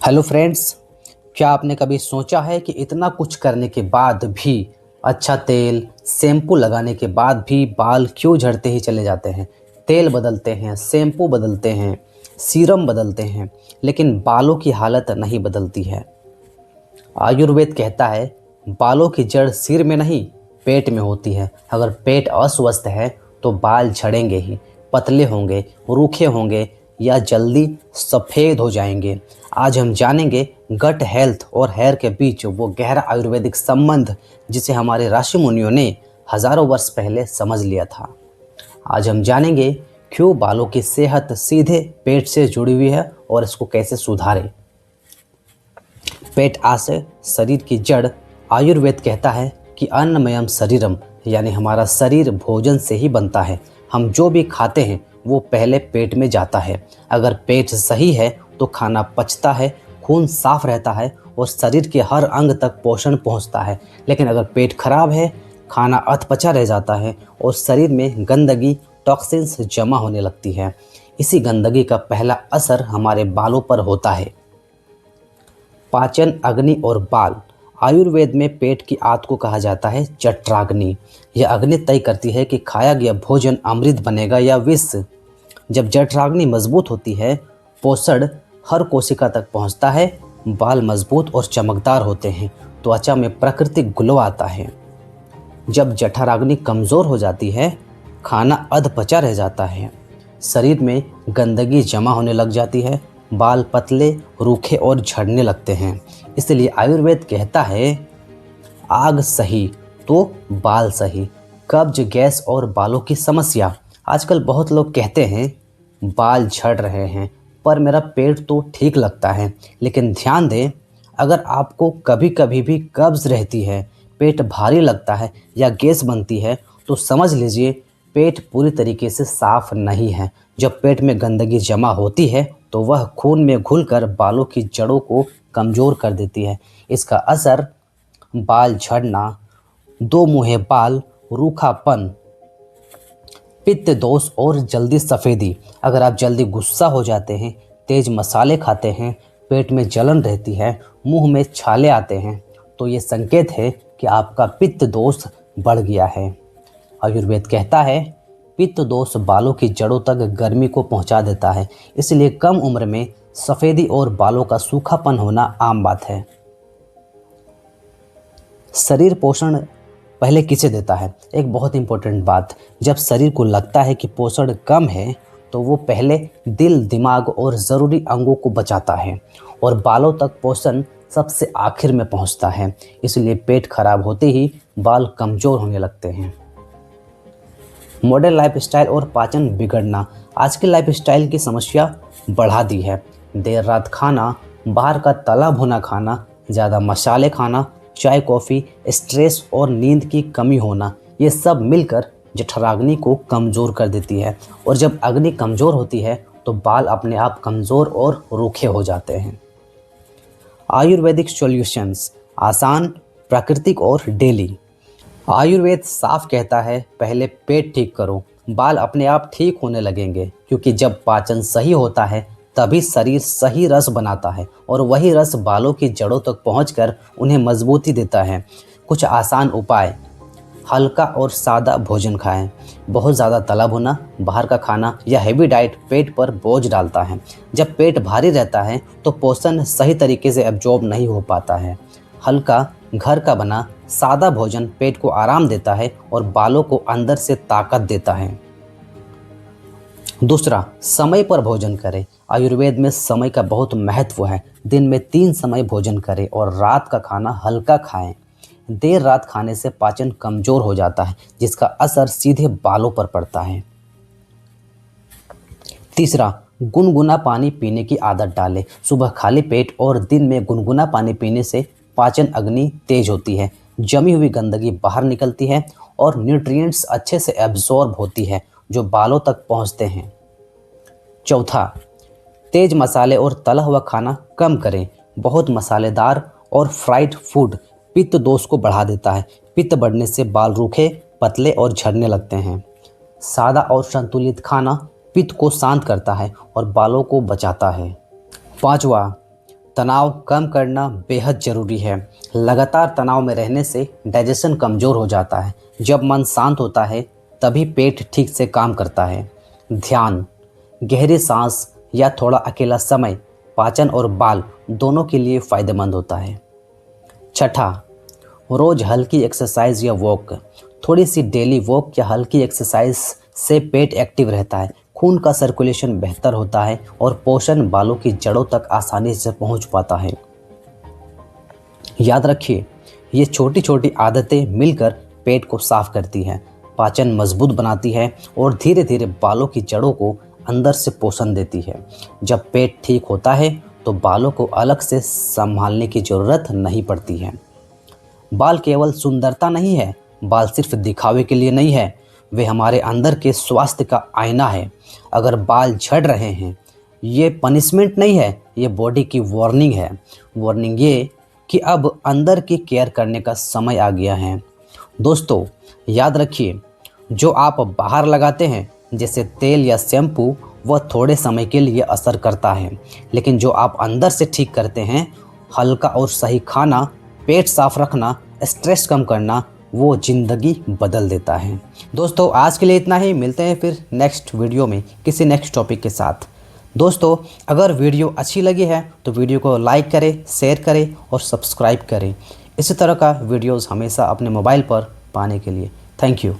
Hello friends, क्या आपने कभी सोचा है कि इतना कुछ करने के बाद भी, अच्छा तेल शैम्पू लगाने के बाद भी बाल क्यों झड़ते ही चले जाते हैं। तेल बदलते हैं, शैम्पू बदलते हैं, सीरम बदलते हैं, लेकिन बालों की हालत नहीं बदलती है। आयुर्वेद कहता है बालों की जड़ सिर में नहीं, पेट में होती है। अगर पेट अस्वस्थ है तो बाल झड़ेंगे ही, पतले होंगे, रूखे होंगे या जल्दी सफ़ेद हो जाएंगे। आज हम जानेंगे गट हेल्थ और हेयर के बीच वो गहरा आयुर्वेदिक संबंध जिसे हमारे ऋषि मुनियों ने हजारों वर्ष पहले समझ लिया था। आज हम जानेंगे क्यों बालों की सेहत सीधे पेट से जुड़ी हुई है और इसको कैसे सुधारें। पेट आशय शरीर की जड़। आयुर्वेद कहता है कि अन्नमयम शरीरम, यानी हमारा शरीर भोजन से ही बनता है। हम जो भी खाते हैं वो पहले पेट में जाता है। अगर पेट सही है तो खाना पचता है, खून साफ रहता है और शरीर के हर अंग तक पोषण पहुंचता है। लेकिन अगर पेट खराब है, खाना अधपचा रह जाता है और शरीर में गंदगी, टॉक्सिन्स जमा होने लगती है। इसी गंदगी का पहला असर हमारे बालों पर होता है। पाचन, अग्नि और बाल। आयुर्वेद में पेट की आंत को कहा जाता है जठराग्नि। यह अग्नि तय करती है कि खाया गया भोजन अमृत बनेगा या विष। जब जठराग्नि मजबूत होती है, पोषण हर कोशिका तक पहुंचता है, बाल मजबूत और चमकदार होते हैं, त्वचा में प्राकृतिक ग्लो आता है। जब जठराग्नि कमज़ोर हो जाती है, खाना अधपचा रह जाता है, शरीर में गंदगी जमा होने लग जाती है, बाल पतले, रूखे और झड़ने लगते हैं। इसलिए आयुर्वेद कहता है आग सही तो बाल सही। कब्ज, गैस और बालों की समस्या। आजकल बहुत लोग कहते हैं बाल झड़ रहे हैं पर मेरा पेट तो ठीक लगता है। लेकिन ध्यान दें, अगर आपको कभी कभी भी कब्ज रहती है, पेट भारी लगता है या गैस बनती है तो समझ लीजिए पेट पूरी तरीके से साफ नहीं है। जब पेट में गंदगी जमा होती है तो वह खून में घुलकर बालों की जड़ों को कमज़ोर कर देती है। इसका असर बाल झड़ना, दो मुँहे बाल, रूखापन, पित्त दोष और जल्दी सफ़ेदी। अगर आप जल्दी गुस्सा हो जाते हैं, तेज मसाले खाते हैं, पेट में जलन रहती है, मुंह में छाले आते हैं, तो ये संकेत है कि आपका पित्त दोष बढ़ गया है। आयुर्वेद कहता है पित्त दोष बालों की जड़ों तक गर्मी को पहुंचा देता है। इसलिए कम उम्र में सफ़ेदी और बालों का सूखापन होना आम बात है। शरीर पोषण पहले किसे देता है? एक बहुत इंपॉर्टेंट बात, जब शरीर को लगता है कि पोषण कम है तो वो पहले दिल, दिमाग और ज़रूरी अंगों को बचाता है और बालों तक पोषण सबसे आखिर में पहुंचता है। इसलिए पेट खराब होते ही बाल कमज़ोर होने लगते हैं। मॉडर्न लाइफस्टाइल और पाचन बिगड़ना। आज की लाइफस्टाइल की समस्या बढ़ा दी है। देर रात खाना, बाहर का तला भुना खाना, ज़्यादा मसाले खाना, चाय कॉफ़ी, स्ट्रेस और नींद की कमी होना, ये सब मिलकर जठराग्नि को कमज़ोर कर देती है। और जब अग्नि कमज़ोर होती है तो बाल अपने आप कमज़ोर और रूखे हो जाते हैं। आयुर्वेदिक सॉल्यूशंस, आसान, प्राकृतिक और डेली। आयुर्वेद साफ कहता है पहले पेट ठीक करो, बाल अपने आप ठीक होने लगेंगे। क्योंकि जब पाचन सही होता है तभी शरीर सही रस बनाता है और वही रस बालों की जड़ों तक पहुंचकर उन्हें मजबूती देता है। कुछ आसान उपाय। हल्का और सादा भोजन खाएं। बहुत ज़्यादा तला भुना, बाहर का खाना या हेवी डाइट पेट पर बोझ डालता है। जब पेट भारी रहता है तो पोषण सही तरीके से एब्जॉर्ब नहीं हो पाता है। हल्का, घर का बना सादा भोजन पेट को आराम देता है और बालों को अंदर से ताकत देता है। दूसरा, समय पर भोजन करें। आयुर्वेद में समय का बहुत महत्व है। दिन में 3 समय भोजन करें और रात का खाना हल्का खाएं। देर रात खाने से पाचन कमजोर हो जाता है, जिसका असर सीधे बालों पर पड़ता है। तीसरा, गुनगुना पानी पीने की आदत डालें। सुबह खाली पेट और दिन में गुनगुना पानी पीने से पाचन अग्नि तेज होती है, जमी हुई गंदगी बाहर निकलती है और न्यूट्रिएंट्स अच्छे से एब्जॉर्ब होती है जो बालों तक पहुंचते हैं। चौथा, तेज मसाले और तला हुआ खाना कम करें। बहुत मसालेदार और फ्राइड फूड पित्त दोष को बढ़ा देता है। पित्त बढ़ने से बाल रूखे, पतले और झड़ने लगते हैं। सादा और संतुलित खाना पित्त को शांत करता है और बालों को बचाता है। पांचवा, तनाव कम करना बेहद ज़रूरी है। लगातार तनाव में रहने से डाइजेशन कमज़ोर हो जाता है। जब मन शांत होता है तभी पेट ठीक से काम करता है। ध्यान, गहरी सांस या थोड़ा अकेला समय पाचन और बाल दोनों के लिए फ़ायदेमंद होता है। छठा, रोज़ हल्की एक्सरसाइज या वॉक। थोड़ी सी डेली वॉक या हल्की एक्सरसाइज से पेट एक्टिव रहता है, खून का सर्कुलेशन बेहतर होता है और पोषण बालों की जड़ों तक आसानी से पहुंच पाता है। याद रखिए, ये छोटी छोटी आदतें मिलकर पेट को साफ करती हैं, पाचन मजबूत बनाती है और धीरे धीरे बालों की जड़ों को अंदर से पोषण देती है। जब पेट ठीक होता है तो बालों को अलग से संभालने की ज़रूरत नहीं पड़ती है। बाल केवल सुंदरता नहीं है, बाल सिर्फ दिखावे के लिए नहीं है, वे हमारे अंदर के स्वास्थ्य का आईना है। अगर बाल झड़ रहे हैं, ये पनिशमेंट नहीं है, ये बॉडी की वार्निंग है। वार्निंग ये कि अब अंदर की केयर करने का समय आ गया है। दोस्तों, याद रखिए, जो आप बाहर लगाते हैं जैसे तेल या शैम्पू, वह थोड़े समय के लिए असर करता है, लेकिन जो आप अंदर से ठीक करते हैं, हल्का और सही खाना, पेट साफ रखना, स्ट्रेस कम करना, वो ज़िंदगी बदल देता है। दोस्तों, आज के लिए इतना ही। मिलते हैं फिर नेक्स्ट वीडियो में किसी नेक्स्ट टॉपिक के साथ। दोस्तों, अगर वीडियो अच्छी लगी है तो वीडियो को लाइक करें, शेयर करें और सब्सक्राइब करें। इसी तरह का वीडियोज़ हमेशा अपने मोबाइल पर पाने के लिए। Thank you.